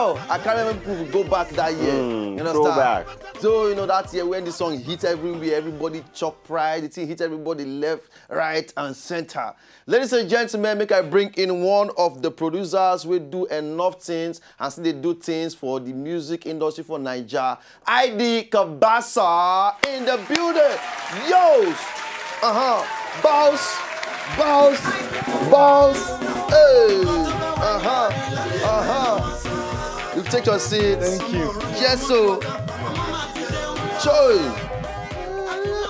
Yo, I can't remember people go back that year. You understand? Throwback. So, you know, that year when the song hit everywhere, everybody chop pride, the thing hit everybody left, right, and center. Ladies and gentlemen, make I bring in one of the producers who do enough things and still they do things for the music industry for Naija. ID Kabasa in the building. Yo! Boss. Hey! You take your seat. Thank you. Yes, so. Choi.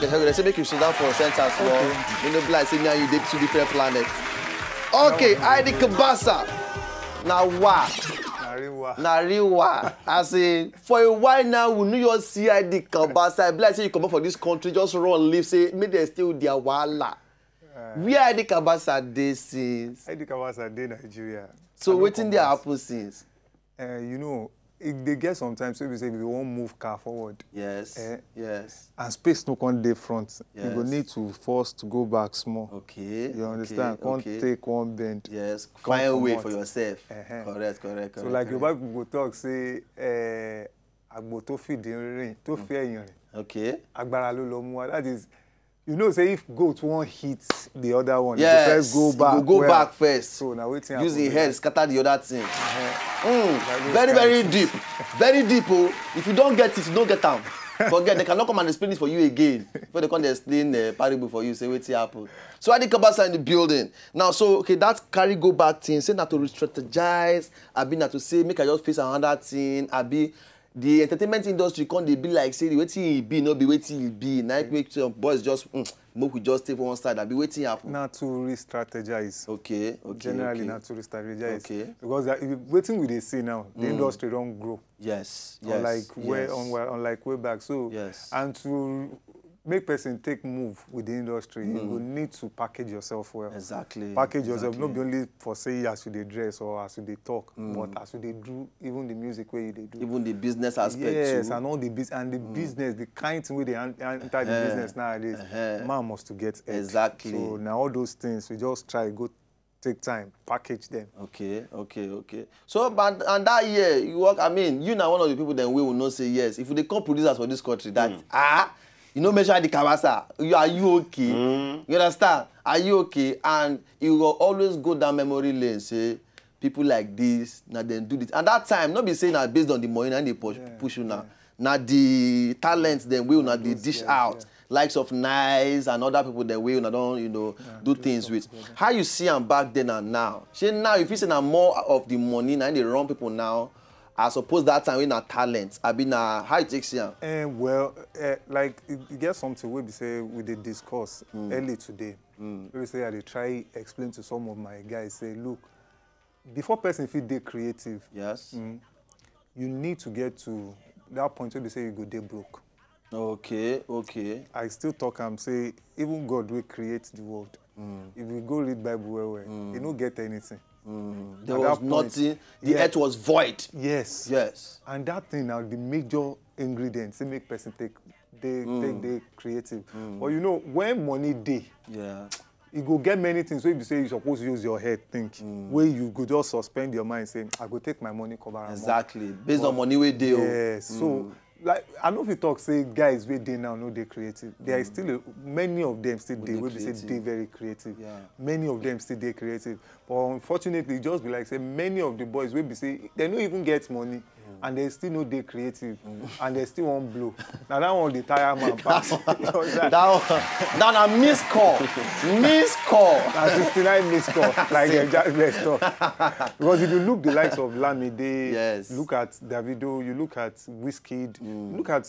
They say make you sit down for a sentence. You know, like say me and you did two different planets. Okay, ID Kabasa. Now what? Nariwa. I say for a while now, we know your ID Kabasa. I be like say you come up for this country, just run, leave, say maybe they still their wala. Where ID Kabasa dey since? ID Kabasa dey Nigeria. So waiting there happen since? You know, they get sometimes so we say we won't move car forward. Yes. Yes. And space no can dey front. Yes. You go need to force to go back small. Okay. You understand? Can't take one bend. Yes. Find a way for yourself. Correct. So like your Bible go talk say agbo to feed rain, to fear yin. Okay. Agbára ló lọ mú wa. That is, you know, say if goat won't hit the other one, yes, you first go back. You go back first. So now waiting. Use the head, scatter the other thing. Very deep. Very deep. Oh. If you don't get it, you don't get them. Forget, they cannot come and explain it for you again. Before they come and explain the parable for you, say what's happened. So ID Kabasa in the building. Now, so okay, that carry go back thing, say not to re-strategize, I be not to say make I just face another thing, I be the entertainment industry can't they be like say the waiting he be, not be waiting he be. Now make some boys just we just stay for one side. I be waiting happen. Not to re-strategize. Okay. Generally, not to re-strategize. Okay. Because waiting we they see now, the industry don't grow. Yes. Unlike way back. So yes. And to make person take move with the industry, you will need to package yourself well. Exactly. Package yourself, not only for say as you they dress or as you they talk, but as you they do even the music where you they do. Even the business aspect yes, too. And all the business, the kind of way they enter the business nowadays, man must to get it. Exactly. So now all those things we just try go take time, package them. Okay. So, but and that year you work. I mean, you now one of the people that we will not say yes. If they come producers for this country, that you know, measure the Kabasa. Are you okay? You understand? Are you okay? And you will always go down memory lane. Say people like this, now then do this. And that time, not be saying that based on the money and they push you now. Now the talents then will not the dish out. Likes of Nice and other people that will not don't do things with. How you see them back then and now? See now if you say now more of the money now they run people now. I suppose that time we not talent. I been how it takes you. Like you get something we say we did discuss early today. We say I try explain to some of my guys say, look, before person feel they creative, yes, you need to get to that point where they say you go they broke. Okay. I still talk and say even God will create the world. If we go read Bible well, you don't get anything. There was nothing. The earth was void. Yes. And that thing now, the major ingredients, they make person take the creative. But you know, when money day, you go get many things. Where you say you're supposed to use your head, think. Where you go just suspend your mind, saying, I go take my money, cover. Exactly. Based on money we deal. Yes. So. Like I know if you talk say guys we they now know they creative. There is still many of them still they will say they very creative. Many of them still they creative. But unfortunately, just be like say many of the boys will be say they don't even get money and they still know they creative and they still won't blow. Now that one the tire man pass. That a missed call. That's 69 missed call. Like just let's talk. Because if you look the likes of Lamide, look at Davido, you look at Wizkid, look at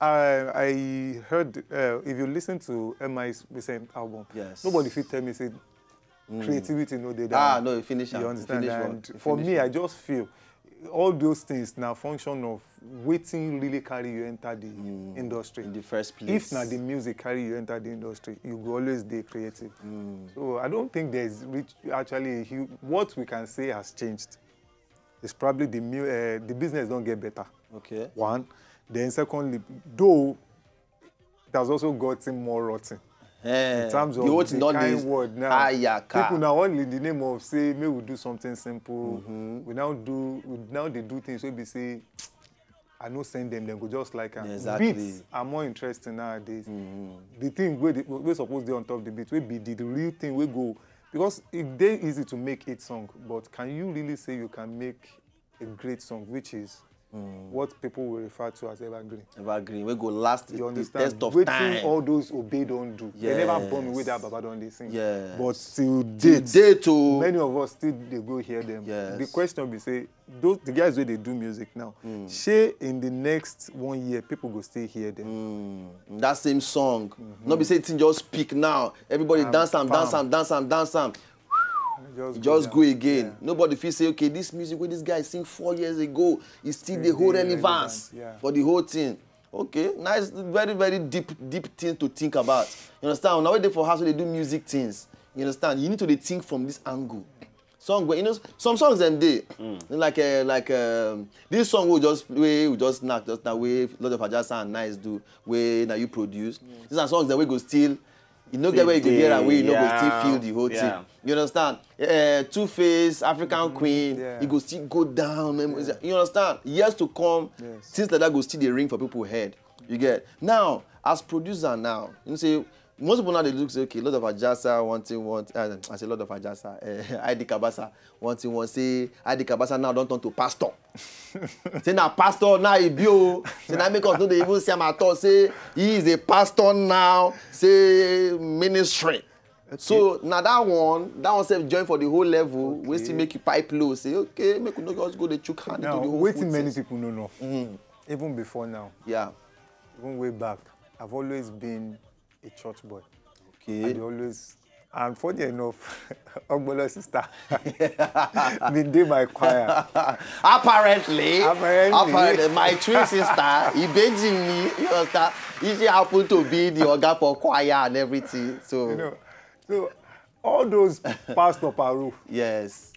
I heard if you listen to MI's recent album, nobody fit tell me say creativity no they down. No, finish. You understand? And for me, I just feel all those things now function of waiting really carry you enter the industry in the first place. If not the music carry you enter the industry, you go always be creative. So I don't think there's actually what we can say has changed. It's probably the business don't get better. Okay. One, then secondly, though it has also gotten more rotten. In terms of the kind word now, people now all in the name of say, may we do something simple. We now they do things where we say, I no send them go just like exactly. Beats are more interesting nowadays. The thing we supposed to on top of the beat, we be the real thing we go because it's very easy to make a song, but can you really say you can make a great song, which is what people will refer to as evergreen? Evergreen, we go last you the test of time. All those obey don't do. Yes. They never born with that Baba don't they sing. Yes. But till date, many of us still they go hear them. Yes. The question be say, the guys where they do music now, say in the next 1 year, people go still hear them. That same song. Not be saying just speak now. Everybody dance some. Just go again. Yeah. Nobody feel say, okay, this music where this guy sing 4 years ago is still the whole relevance for the whole thing. Okay, nice, very, very deep thing to think about. You understand? Nowadays for house, they do music things. You understand? You need to think from this angle. Song where, you know, some songs them day like this song we just knock just now way lot of Ajasa and Nice do way now you produce. These are songs that we go still. You know get where you go hear and where you know go still feel the whole thing. You understand? Two-Face, African Queen, it go still go down. You understand? Years to come, things like that go still the ring for people's head. You get? Now, as producer now, you say most people now they look say okay, a lot of Ajasa I say a lot of Ajasa, ID Kabasa want say ID Kabasa now don't turn to pastor. Say now pastor now he bio. Say now make us know they even say my thought say he is a pastor now. Say ministry. Okay. So now that one self join for the whole level. We still make you pipe low. Say okay, make you not just go the chook hand into the whole. Waiting many people no. Even before now. Yeah. Even way back, I've always been a church boy. Okay. And funny enough, Ogbolo sister been doing my choir. Apparently, my twin sister, he begging me, you understand? She happened to be the organ for choir and everything. So, you know, so all those pastor paru. Yes.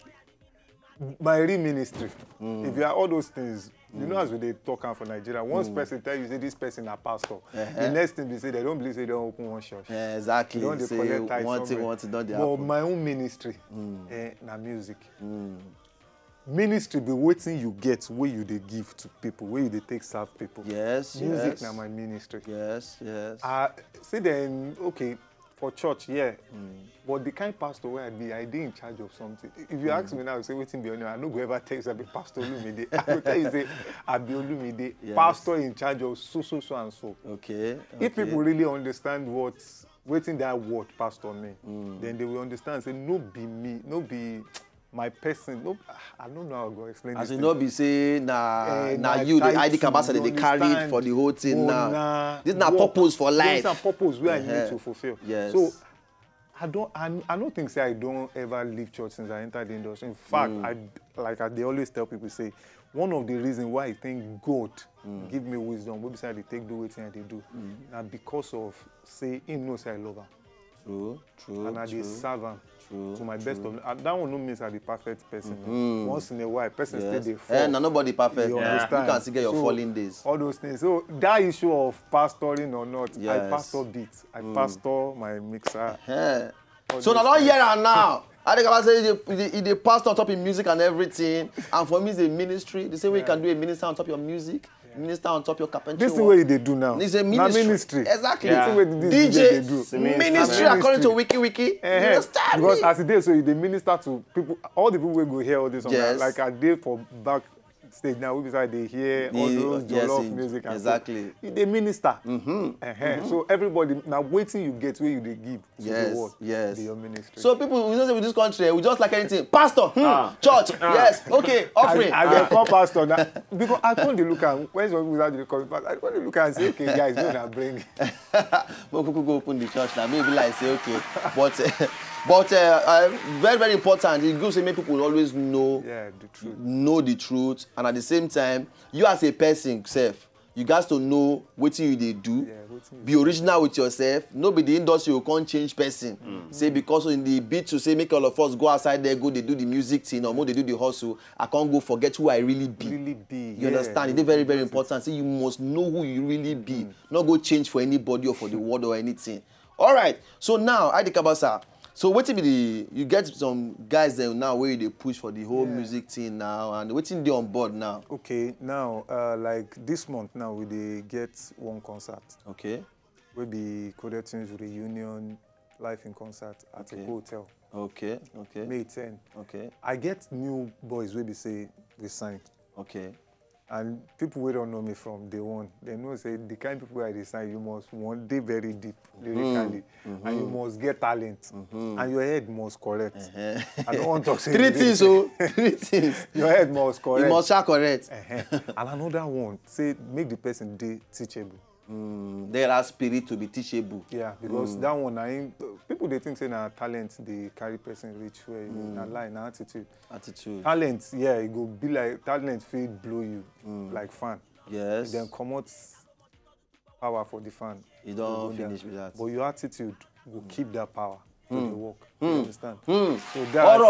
My real ministry. If you are all those things. You know, as we they talk for Nigeria, once person tell you say this person a pastor, the next thing they say they don't believe they don't open one church. Yeah, exactly. They don't say collect tithes want it, don't they? But my own ministry, na music. Ministry be waiting you get where you they give to people, where you they take serve people. Yes, music na my ministry. Yes. See then, okay, for church, but the kind pastor where I did in charge of something. If you ask me now, say waiting be on I no go ever tell you I be Pastor Olumide. I will tell you say I be Olumide, pastor in charge of so and so. Okay. If people really understand what's waiting that word pastor mean, then they will understand. Say no be me, no be my person. No, I don't know how to go explain this. As you know, be say na you the ID Kabasa they carry for the whole thing now. This is not purpose for life. This is purpose where I need to fulfill. Yes. So I don't think say I don't ever leave church since I entered the industry. In fact, they always tell people say one of the reasons why I think God give me wisdom, when beside they take do what they do, now because of say him knows I love him. True. And I dey serve him to my best of that one no means I'm the perfect person. Once in a while, person still dey fall. And nobody perfect. You understand? You can still get your falling days. All those things. So that issue of pastoring or not, I pastor beats. I pastor my mixer. So now don't hear am now. I think about say he pastor on top of music and everything. And for me, it's a ministry. The same way you can do a minister on top of your music. Minister on top of your carpentry. This is what they do now. It's a ministry. Exactly. Yeah. DJ, ministry according to Wiki. Understand because as it is, so they minister to people. All the people will go hear all this. Like a day for back stage now, we decide they hear all those jollof music. And exactly. So, they minister. So everybody now waiting you get where you they give to the world. Yes. Your ministry. So people, we don't say with this country, we just like anything. Pastor, church, yes, okay, offering. I get call pastor now because I can't look at when some without the call pastor. I can't look and say, okay, guys, no, now bring. But people go open the church now. Maybe like say, okay, but very, very important. It goes to make people always know, the truth. Know the truth, and at the same time, you as a person, self, you guys to know what you they do. Be original with yourself. Nobody in the industry will can't change person. Say because in the beat to say make all of us go outside there, go they do the music thing or more they do the hustle. I can't go forget who I really be. You understand? It's very, very important. Say you must know who you really be. Not go change for anybody or for the world or anything. All right. So now, ID Kabasa. So what be the you get some guys there now where they push for the whole music thing now, and waiting they on board now. Okay, now like this month now we dey get one concert. Okay. Will be Coded Tunes reunion live in concert at a hotel. Okay. Okay. May 10. Okay. I get new boys will be say we sign. Okay. And people who don't know me from day one, they know say the kind of people I sign, you must one day very deep lyrically, and you must get talent, and your head must correct. I don't want to say three things, so 3 things. Your head must correct. You must shall correct. And another one, say make the person day teachable. There are spirit to be teachable. Yeah, because that one, people they think say na talent they carry person reach where na lie, na attitude. Attitude. Talent, yeah, it go be like talent feel blow you like fan. Yes. Then come out power for the fan. You don't finish with that. But your attitude will keep that power to the work. You understand? So that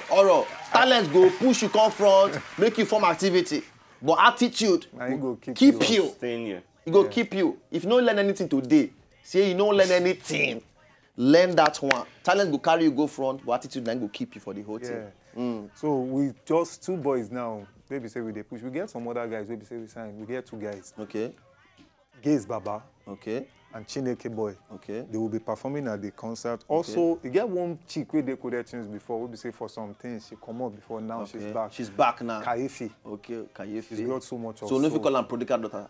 Oro. Talent go push you come front, make you form activity. But attitude go keep you. Staying here. It go keep you. If you don't learn anything today, say you don't learn anything, learn that one. Talent go carry you go front, but attitude then go keep you for the whole thing. So we just 2 boys now. Maybe say we they push. We get some other guys. Maybe say we sign. We get 2 guys. Okay. Gaze Baba. Okay. And Chineke Boy. Okay. They will be performing at the concert. Also, you get one chick where they Coded Tunes before. We say for some things she come up before. Now she's back. She's back now. Kaifi. Okay, Kaifi. She's got so much of so no, if you call her prodigal daughter.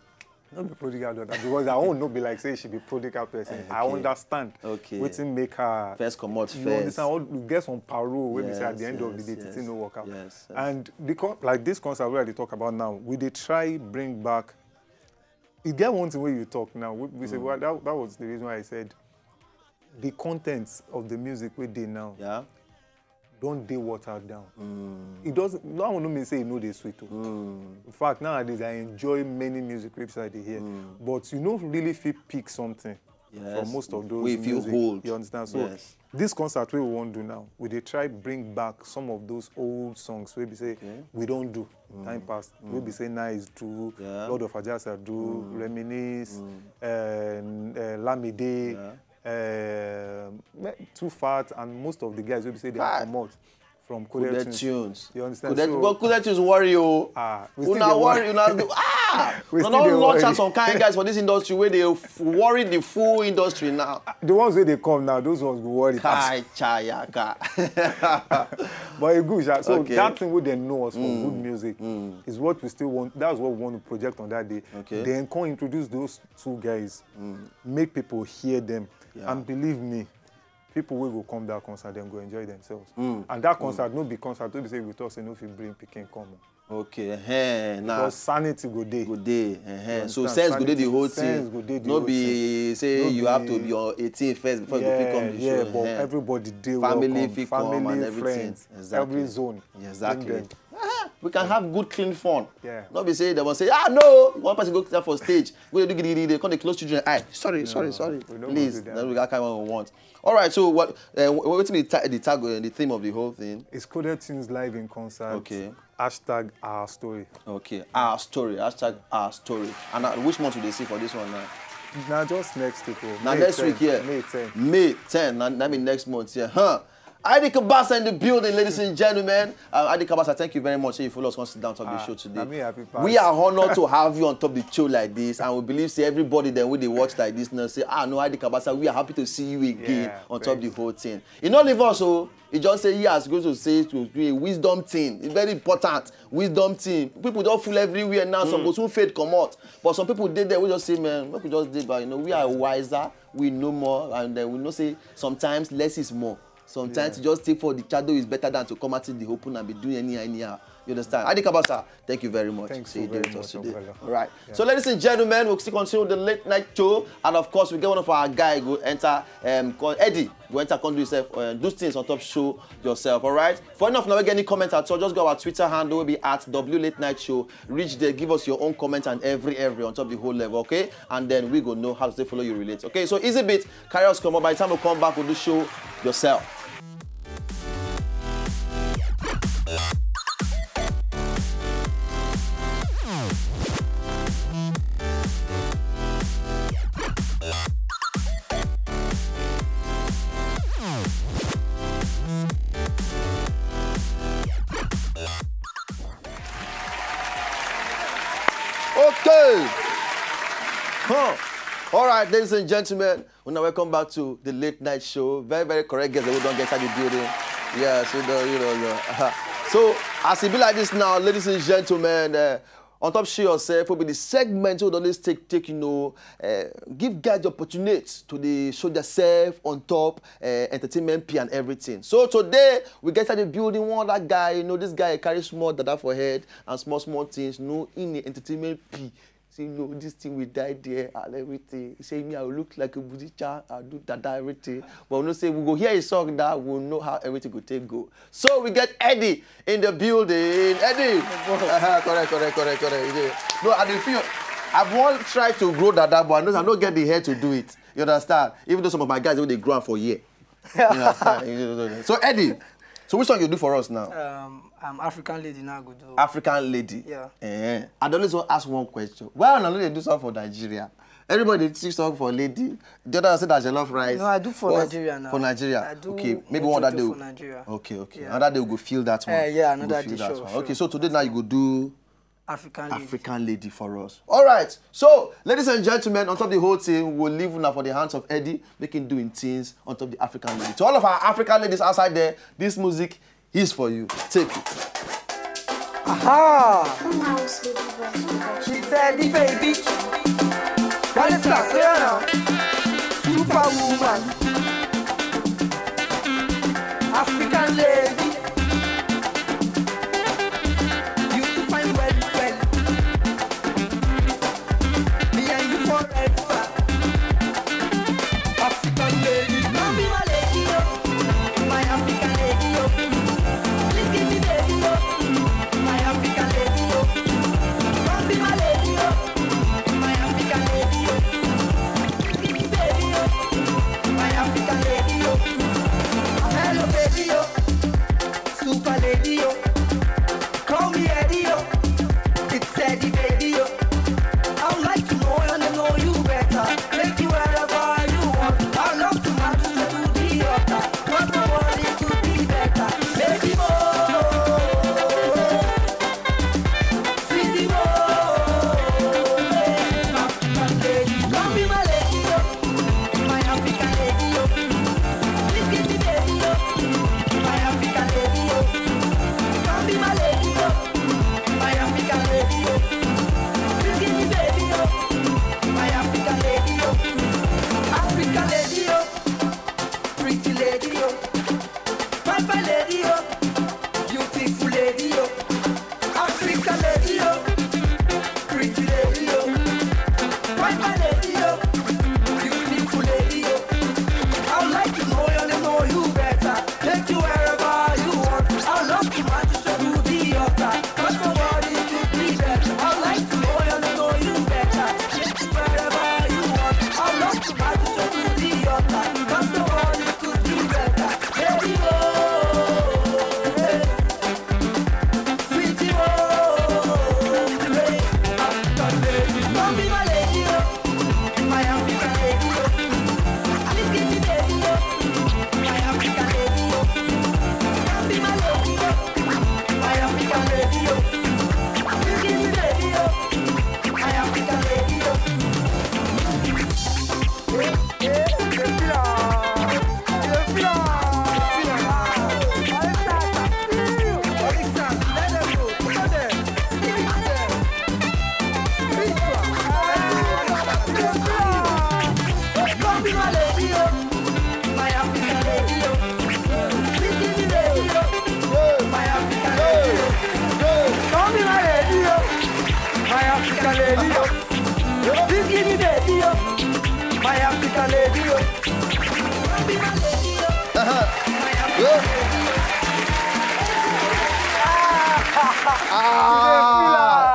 Not be prodigal daughter because I won't not be like say she be prodigal person. I understand. Okay. Waiting make her first come out you first. Understand? All you get some parole where we say at the end of the day, it no work out. Yes. And like this concert where they talk about now, we they try bring back. You get one thing where you talk now. We say well that was the reason why I said the contents of the music we did now. Yeah. Don't they watered down. It doesn't. No one may say you know they sweet. In fact, nowadays I enjoy many music websites I hear, but you don't really feel pick something from most of those. We feel hold. You understand? So this concert we want to do now, we they try bring back some of those old songs. We be say we don't do time past. We be say nice do Lord of Ajasa do Reminisce, Lamide. Too Fat and most of the guys will say they come out from Coded Tunes. You understand? But Coded Tunes worry you. We don't launch out some kind guys for this industry where they worry the full industry now. The ones where they come now, those ones will worry. Kai chayaka. But it's good. So that thing we they know us from good music is what we still want. That's what we want to project on that day. Then come introduce those 2 guys, make people hear them. And believe me, people will come that concert, them go enjoy themselves. And that concert, no be concert, don't be say we talk, say no if you bring picking come. Okay, now because sanity go day. Good day. So sense go day the whole thing. No be say you have to be your 18 first before you fit come the show. Yeah, but everybody day family welcome. Family and everything. Friends, every zone. Exactly. We can have good, clean fun. Yeah. Not be say they will say, no. One person go there for stage. Go do they come they close children. Sorry. Please, that's the kind of we want. All right. So what? What's the tag? The theme of the whole thing? It's Coded Tunes live in concert. Okay. Hashtag our story. Okay. Our story. Hashtag our story. And which month will they see for this one now? Now just next week. Now next week, yeah. May 10. May 10. That means next month, yeah. ID Kabasa in the building, ladies and gentlemen. ID Kabasa, thank you very much. You follow us, come sit down top the show today. We are honored to have you on top the show like this, and we believe say everybody then when they watch like this now say, no, ID Kabasa, we are happy to see you again on top the whole thing. You know, leave us so. He just say he has going to say to do a wisdom thing. It's very important. Wisdom thing. People don't fool everywhere now. Some go soon fade come out. But some people did that. We just say, man, what we just did, but we are wiser. We know more, and then we know say sometimes less is more. Sometimes to just take for the shadow is better than to come out in the open and be doing anyhow. You understand? ID Kabasa, thank you very much. Thanks for very much today. All right. Yeah. So, ladies and gentlemen, we'll still continue the late night show, and of course, we get one of our guys go enter called Eddie. Go enter, come do yourself, do things on top show yourself. All right. For enough, now get any comment at all, just go our Twitter handle will be at W Late Night Show. Reach there, give us your own comment and every on top the whole level, okay? And then we go know how to stay follow you relate. Okay. So easy bit, carry us come up. By the time we come back, we'll do show yourself. Hey! Huh. All right, ladies and gentlemen, now welcome back to the late night show. Very, very correct guests that we don't get inside the building. Yes, you know. So, as it be like this now, ladies and gentlemen, on top show yourself will be the segment who always take give guys the opportunity to the show themselves on top entertainment P and everything. So today we get at the building one that guy, you know, this guy carries small dada for head and small things, you know, in the entertainment P. See, you know, this thing will die there and everything. He say me, I will look like a budicha, I'll do dada everything. But we know say we go hear a song that we'll know how everything will take go. So we get Eddie in the building. Eddie. Correct. No, I didn't feel I won't try to grow dada, but I don't get the hair to do it. You understand? Even though some of my guys they grow for a year. You understand? So Eddie, so which song you do for us now? I'm African Lady now. Go do. African Lady. Yeah. I always want to ask one question. Why don't they do something for Nigeria? Everybody teach song for lady. The other say that jollof rice. No, I do for Nigeria now. For Nigeria. I do. Okay, maybe one that day. For Nigeria. Okay. Yeah. Another day we go feel that one. Yeah, another day. Sure. Okay, so today now you go do African Lady for us. All right. So, ladies and gentlemen, on top of the whole thing, we'll leave now for the hands of Eddie, making doing things on top of the African Lady. To all of our African ladies outside there, this music is for you. Take it. Aha! She said the baby. Well, it's not here now. Superwoman. African lady. You to find well. Me and you forever. African lady. Don't be my lady, oh. My African lady, oh. Please give me baby, oh. My African lady, oh. Don't be my lady, oh. My African lady, oh. Give me baby, oh. My African lady, oh. Hello baby, oh. Super lady, oh. Call me Eddie, oh. It's Eddie, baby, oh. I would like to know and know you better. Take you wherever you want. I'd love to match you to the altar. Cause my world it could be better. Baby boy. Sweetie boy. African lady. Come be my lady, oh. My African lady, oh. Please give me baby, oh. My African lady, oh. Come be my lady, oh. My African lady, oh. Please give me baby, oh. My African lady, oh. African lady, oh. Pretty lady, oh. Fine lady, oh. Beautiful lady, oh. African lady, oh. Pretty lady, oh. Fine lady, oh. Beautiful lady, oh. I would like to know you better. Take you wherever you want. I would love to match you to the altar. Cause my body could be better. I would like to know you better. Take you wherever you want. I would love to match you to the altar. Cause my body could be better. Baby, oh, hey. Sweetie, oh, hey. African lady. Don't be my lady, oh. My African lady, oh. Please give me baby, oh. My African lady, oh. Don't be my lady, oh. My African lady, oh. Please give me baby, oh. My African lady, oh. Don't be my lady, oh. My African lady, oh. Please give me baby, oh. My African lady, oh. Don't be my lady, oh. My African lady, oh. Please give me baby, oh. My African lady, oh. Don't be my lady, oh. My African lady, oh.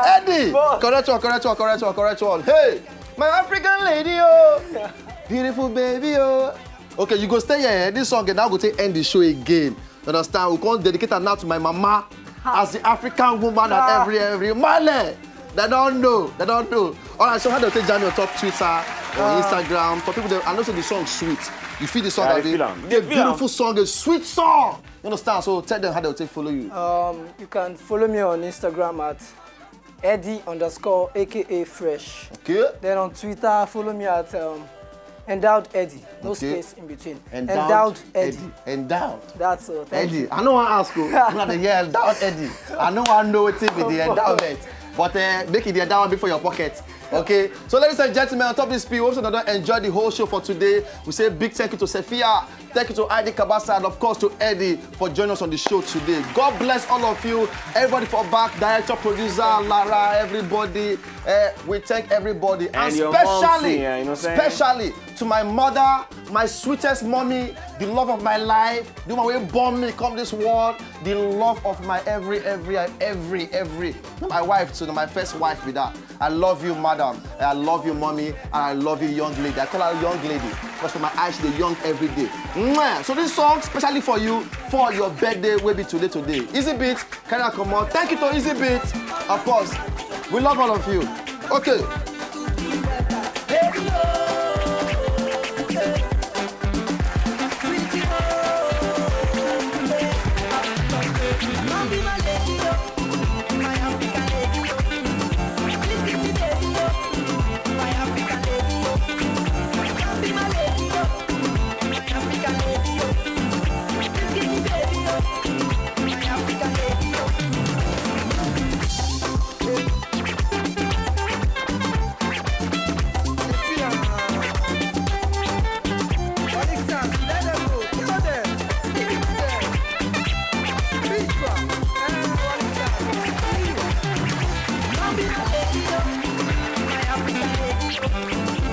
Eddie! Correct one. Hey! My African lady, oh! Beautiful baby, oh! Okay, you go stay here. This song, and now go take end the show again. You understand? We can't dedicate her now to my mama as the African woman and every Male. They don't know. All right, so how do you take Johnny on top Twitter or Instagram? For people that I know the song sweet. You feel the song that the beautiful song, a sweet song. You understand? So tell them how they will take follow you. You can follow me on Instagram at Eddie _ aka Fresh. Okay. Then on Twitter, follow me at Endowed Eddie. No space in between. Endowed Eddie. Endowed. That's all. Thank Eddie. you. I don't want to ask you. I'm not the Endowed Eddie. I don't want to know what's with the endowment. But make it the endowment before your pocket. Okay, so ladies and gentlemen, on top of this speech, we hope you enjoyed the whole show for today. We say big thank you to Sophia, thank you to ID Kabasa, and of course to Eddie for joining us on the show today. God bless all of you, everybody for back, director, producer, Lara, everybody. We thank everybody, and especially to my mother, my sweetest mommy, the love of my life, the one who born me, come this world, the love of my every, my wife, so my first wife with that. I love you, madam. I love you, mommy, and I love you, young lady. I call her young lady because for my eyes, she's young every day. Mwah! So this song, especially for you, for your birthday, will be today. Easy Beat, can I come on? Thank you to Easy Beat. Of course, we love all of you. Okay. My African lady,